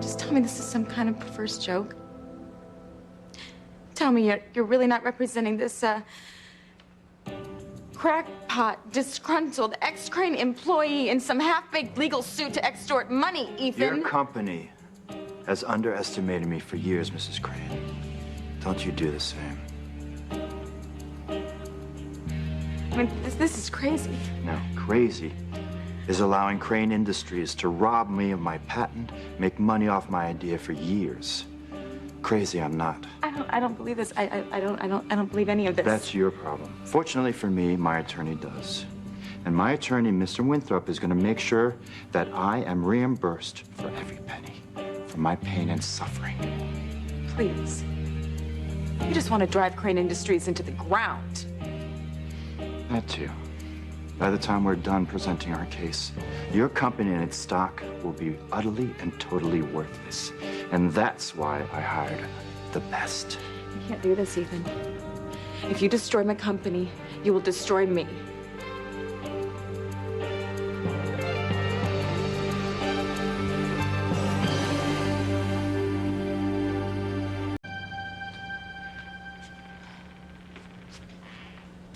Just tell me this is some kind of perverse joke. Tell me you're really not representing this, crackpot, disgruntled, ex-Crane employee in some half-baked legal suit to extort money, Ethan. Your company has underestimated me for years, Mrs. Crane. Don't you do the same. I mean, this is crazy. No, crazy is allowing Crane Industries to rob me of my patent, make money off my idea for years. Crazy, I'm not. I don't believe this. I don't believe any of this. That's your problem. Fortunately for me, my attorney does. And my attorney, Mr. Winthrop, is going to make sure that I am reimbursed for every penny for my pain and suffering. Please. You just want to drive Crane Industries into the ground. That too. By the time we're done presenting our case, your company and its stock will be utterly and totally worthless. And that's why I hired the best. You can't do this, Ethan. If you destroy my company, you will destroy me.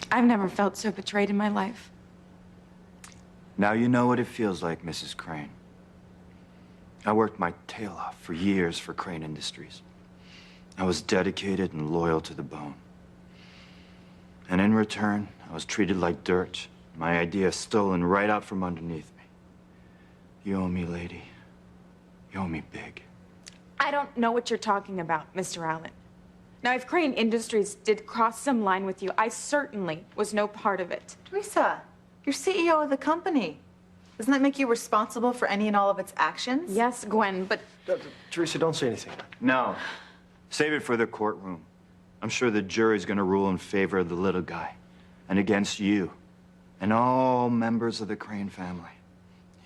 I've never felt so betrayed in my life. Now you know what it feels like, Mrs. Crane. I worked my tail off for years for Crane Industries. I was dedicated and loyal to the bone. And in return, I was treated like dirt. My idea stolen right out from underneath me. You owe me, lady. You owe me big. I don't know what you're talking about, Mr. Allen. Now, if Crane Industries did cross some line with you, I certainly was no part of it. Theresa, you're CEO of the company. Doesn't that make you responsible for any and all of its actions? Yes, Gwen, but... Theresa, don't say anything. No. Save it for the courtroom. I'm sure the jury's gonna rule in favor of the little guy and against you and all members of the Crane family.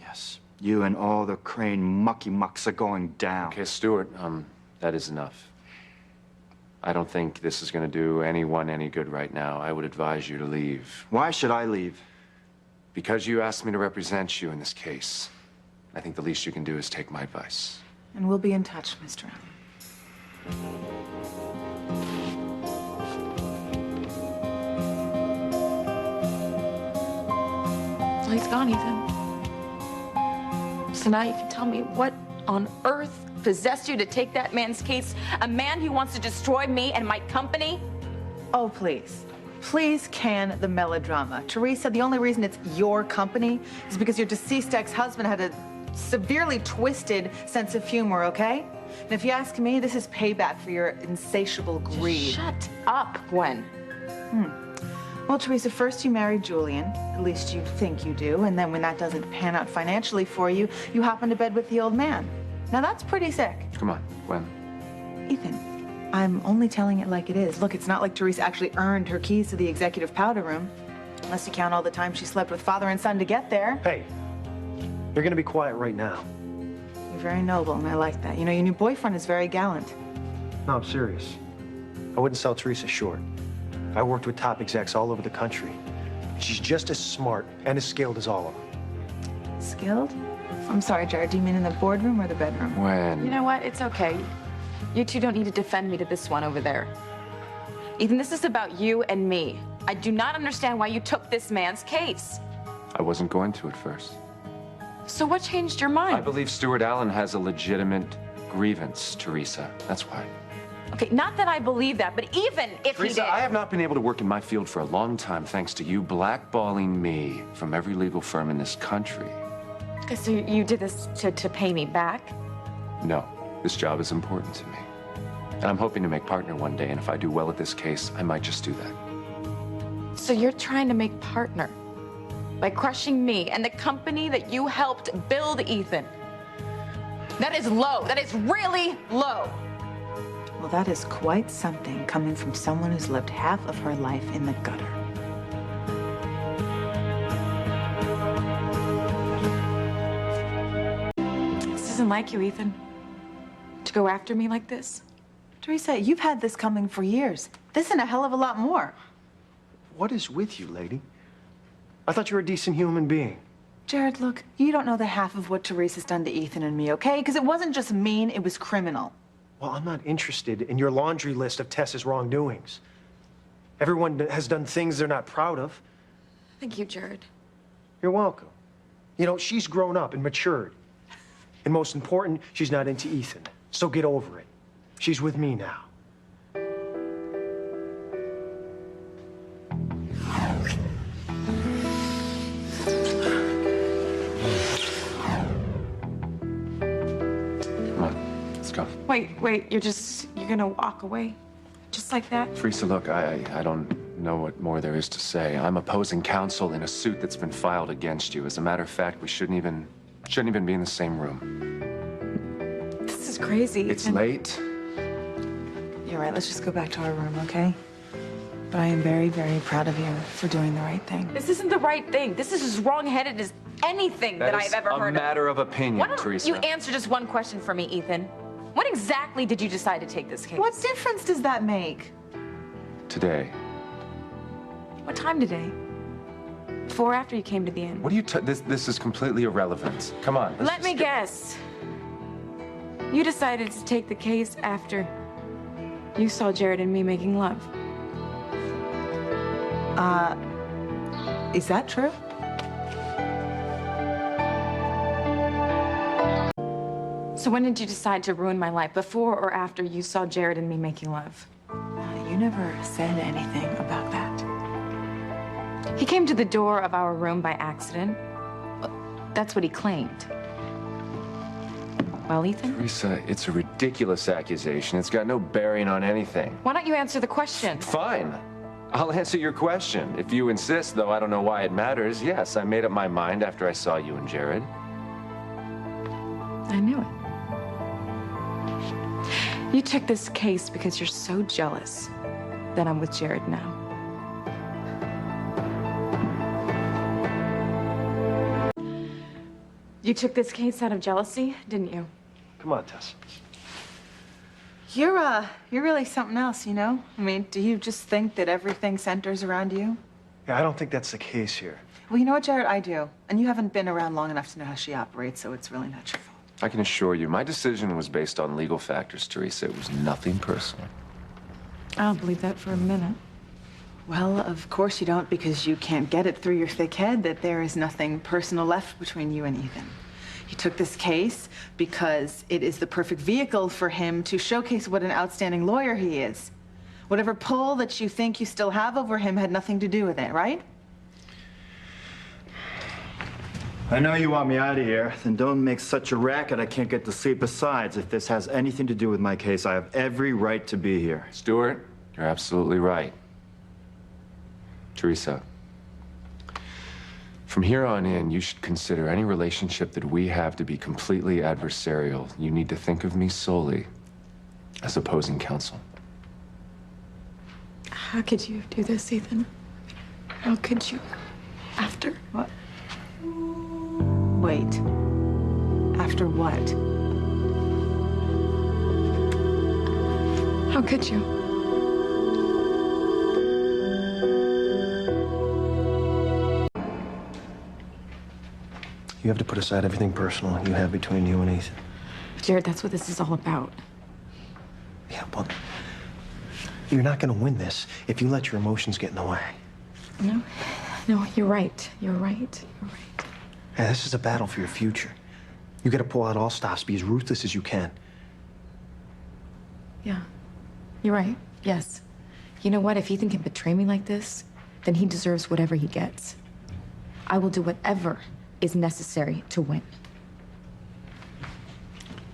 Yes, you and all the Crane mucky-mucks are going down. Okay, Stuart, that is enough. I don't think this is gonna do anyone any good right now. I would advise you to leave. Why should I leave? Because you asked me to represent you in this case. I think the least you can do is take my advice. And we'll be in touch, Mr. Allen. Well, he's gone, Ethan. So now you can tell me what on earth possessed you to take that man's case? A man who wants to destroy me and my company? Oh, please. Please can the melodrama. Theresa, the only reason it's your company is because your deceased ex-husband had a severely twisted sense of humor, okay? And if you ask me, this is payback for your insatiable greed. Just shut up, Gwen. Well, Theresa, first you married Julian. At least you think you do. And then when that doesn't pan out financially for you, you hop into bed with the old man. Now that's pretty sick. Come on, Gwen. Ethan, I'm only telling it like it is. Look, it's not like Theresa actually earned her keys to the executive powder room. Unless you count all the time she slept with father and son to get there. Hey, you're gonna be quiet right now. You're very noble, and I like that. You know, your new boyfriend is very gallant. No, I'm serious. I wouldn't sell Theresa short. I worked with top execs all over the country. She's just as smart and as skilled as all of them. Skilled? I'm sorry, Jared, do you mean in the boardroom or the bedroom? Gwen. You know what? It's okay. You two don't need to defend me to this one over there. Ethan, this is about you and me. I do not understand why you took this man's case. I wasn't going to at first. So what changed your mind? I believe Stuart Allen has a legitimate grievance, Theresa. That's why. Okay, not that I believe that, but even if Theresa, he did... I have not been able to work in my field for a long time thanks to you blackballing me from every legal firm in this country. Okay, so you did this to pay me back? No, this job is important to me. And I'm hoping to make partner one day, and if I do well at this case, I might just do that. So you're trying to make partner by crushing me and the company that you helped build, Ethan. That is low. That is really low. Well, that is quite something coming from someone who's lived half of her life in the gutter. This isn't like you, Ethan. To go after me like this. Theresa, you've had this coming for years. This and a hell of a lot more. What is with you, lady? I thought you were a decent human being. Jared, look, you don't know the half of what Theresa's done to Ethan and me, okay? Because it wasn't just mean, it was criminal. Well, I'm not interested in your laundry list of Tessa's wrongdoings. Everyone has done things they're not proud of. Thank you, Jared. You're welcome. You know, she's grown up and matured. And most important, she's not into Ethan. So get over it. She's with me now. Come on, let's go. Wait, you're gonna walk away? Just like that? Theresa, look, I don't know what more there is to say. I'm opposing counsel in a suit that's been filed against you. As a matter of fact, we shouldn't even be in the same room. This is crazy. It's late. You're right, let's just go back to our room, okay? But I am very, very proud of you for doing the right thing. This isn't the right thing. This is as wrong-headed as anything that I've ever heard a matter of opinion, Why don't Theresa. you answer just one question for me, Ethan? When exactly did you decide to take this case? What difference does that make? Today. What time today? Before or after you came to the inn? What are you this is completely irrelevant. Come on. Let me guess. You decided to take the case after you saw Jared and me making love. Is that true? So when did you decide to ruin my life? Before or after you saw Jared and me making love? You never said anything about that. He came to the door of our room by accident. That's what he claimed. Well, Ethan? Theresa, it's a ridiculous accusation. It's got no bearing on anything. Why don't you answer the question? Fine. I'll answer your question. If you insist, though I don't know why it matters, yes, I made up my mind after I saw you and Jared. I knew it. You took this case because you're so jealous that I'm with Jared now. You took this case out of jealousy, didn't you? Come on, Tess. You're really something else, you know? I mean, do you just think that everything centers around you? Yeah, I don't think that's the case here. Well, you know what, Jared? I do. And you haven't been around long enough to know how she operates, so it's really not your fault. I can assure you, my decision was based on legal factors, Theresa. It was nothing personal. I don't believe that for a minute. Well, of course you don't, because you can't get it through your thick head that there is nothing personal left between you and Ethan. You took this case because it is the perfect vehicle for him to showcase what an outstanding lawyer he is. Whatever pull that you think you still have over him had nothing to do with it, right? I know you want me out of here. Then don't make such a racket I can't get to sleep. Besides, if this has anything to do with my case, I have every right to be here. Stuart, you're absolutely right. Theresa, from here on in, you should consider any relationship that we have to be completely adversarial. You need to think of me solely as opposing counsel. How could you do this, Ethan? How could you? After? What? Wait. After what? How could you? You have to put aside everything personal you have between you and Ethan. Jared, that's what this is all about. Yeah, well, you're not gonna win this if you let your emotions get in the way. No, you're right. You're right. You're right. Yeah, this is a battle for your future. You gotta pull out all stops, be as ruthless as you can. Yeah, you're right. Yes. You know what? If Ethan can betray me like this, then he deserves whatever he gets. I will do whatever is necessary to win.